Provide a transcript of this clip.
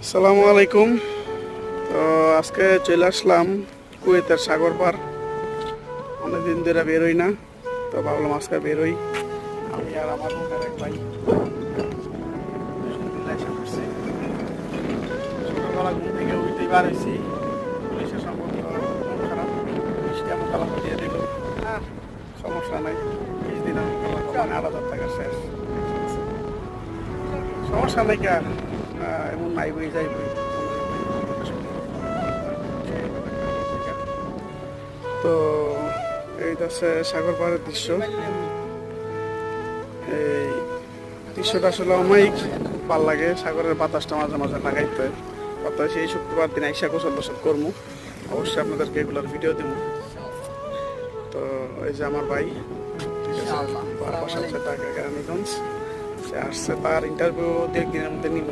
আসসালামু আলাইকুম। তো আজকে চলে আসলাম কুয়েতের সাগর পার। অনেকদিন ধরে বেরোই না, তো ভাবলাম আজকে বেরোই। আমি আর আমার রুমের এক ভাই দুজন মিলে এসে পড়ছি। সকালবেলা ঘুম থেকে উঠতেই বার হয়েছি, পুলিশের সম্পর্ক মন খারাপ, বৃষ্টি আমার তালা দিয়ে দিল। সমস্যা নাই, 20 দিন আমি মানে 8,000 টাকা শেষ। সমস্যা নাই কার, এমন নাই বই যাই বই। তো এই হচ্ছে সাগর পাড়ের দৃশ্য। এই দৃশ্যটা আসলে অনেক খুব ভালো লাগে। সাগরের বাতাসটা মাঝে মাঝে লাগাইতে বাতাস। এই শুক্রবার দিন আইসা গোসল টোসল করবো, অবশ্যই আপনাদেরকে এগুলোর ভিডিও দেবো। তো এই যে আমার ভাই, ঠিক আছে, বাসা হচ্ছে ঢাকা কেরানীগঞ্জ। সে আসছে, তার ইন্টারভিউ 2 দিনের মধ্যে নিব।